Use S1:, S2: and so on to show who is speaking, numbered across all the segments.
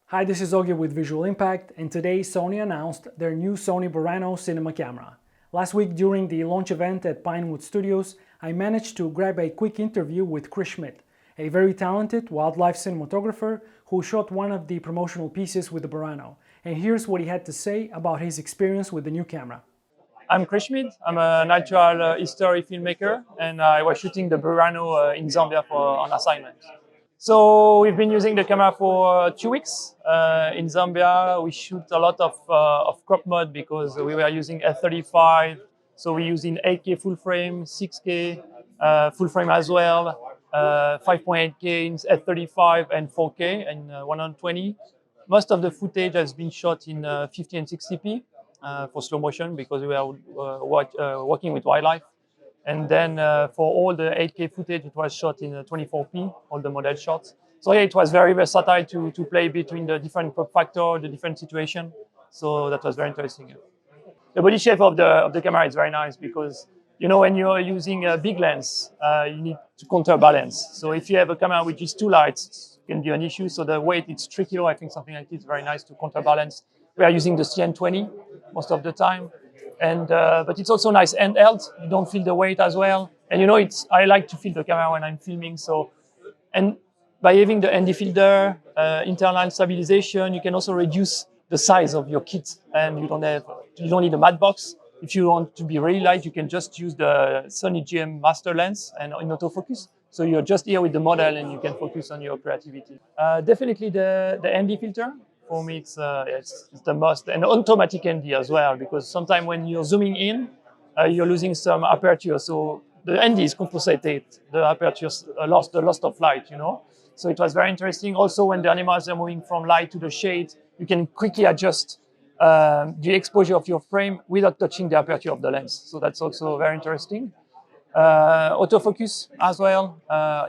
S1: Hi, this is Ogi with Visual Impact, and today Sony announced their new Sony BURANO cinema camera. Last week during the launch event at Pinewood Studios, I managed to grab a quick interview with Schmid, a very talented wildlife cinematographer who shot one of the promotional pieces with the BURANO. And here's what he had to say about his experience with the new camera.
S2: I'm Schmid. I'm a natural history filmmaker, and I was shooting the BURANO in Zambia on assignment. So we've been using the camera for 2 weeks. In Zambia, we shoot a lot of crop mode because we were using f/35. So we're using 8K full frame, 6K full frame as well, 5.8K in f/35 and 4K and 120. Most of the footage has been shot in 50 and 60p for slow motion because we are working with wildlife. And then for all the 8K footage, it was shot in 24p, all the model shots. So yeah, it was very versatile to play between the different crop factor, the different situation. So that was very interesting. The body shape of the camera is very nice because, you know, when you're using a big lens, you need to counterbalance. So if you have a camera which is too light, it can be an issue. So the weight, it's 3 kilo. I think something like this is very nice to counterbalance. We are using the CN20 most of the time. And but it's also nice handheld. You don't feel the weight as well. And you know, I like to feel the camera when I'm filming. So, and by having the ND filter, internal stabilization, you can also reduce the size of your kit, and you don't need a matte box. If you want to be really light, you can just use the Sony GM master lens and in autofocus. So you're just here with the model, and you can focus on your creativity. Definitely the ND filter. For me, it's the must, and automatic ND as well, because sometimes when you're zooming in, you're losing some aperture. So the ND is compensated the aperture the loss of light, you know. So it was very interesting. Also, when the animals are moving from light to the shade, you can quickly adjust the exposure of your frame without touching the aperture of the lens. So that's also very interesting. Autofocus as well.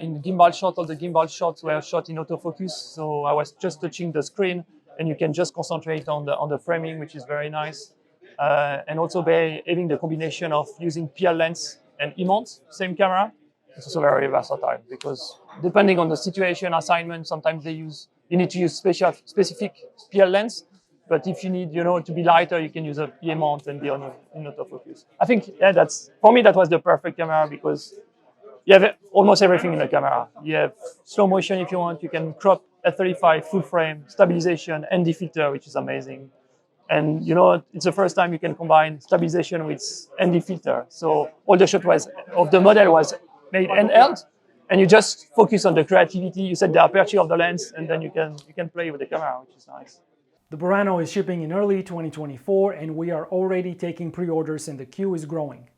S2: In the gimbal shot, all the gimbal shots were shot in autofocus. So I was just touching the screen, and you can just concentrate on the framing, which is very nice. And also by having the combination of using PL lens and E-mount, same camera, it's also very versatile because depending on the situation, assignment, sometimes you need to use specific PL lens. But if you need, to be lighter, you can use a PA mount and be in autofocus. I think, yeah, for me, that was the perfect camera because you have almost everything in the camera. You have slow motion if you want. You can crop f/35 full frame, stabilization, ND filter, which is amazing. And, it's the first time you can combine stabilization with ND filter. So all the shot of the model was made handheld, and you just focus on the creativity. You set the aperture of the lens, and then you can play with the camera, which is nice.
S1: The BURANO is shipping in early 2024, and we are already taking pre-orders, and the queue is growing.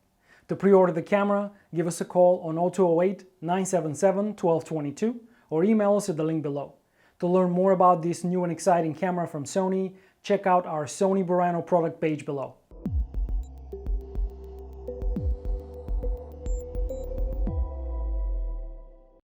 S1: To pre-order the camera, give us a call on 0208-977-1222 or email us at the link below. To learn more about this new and exciting camera from Sony, check out our Sony BURANO product page below.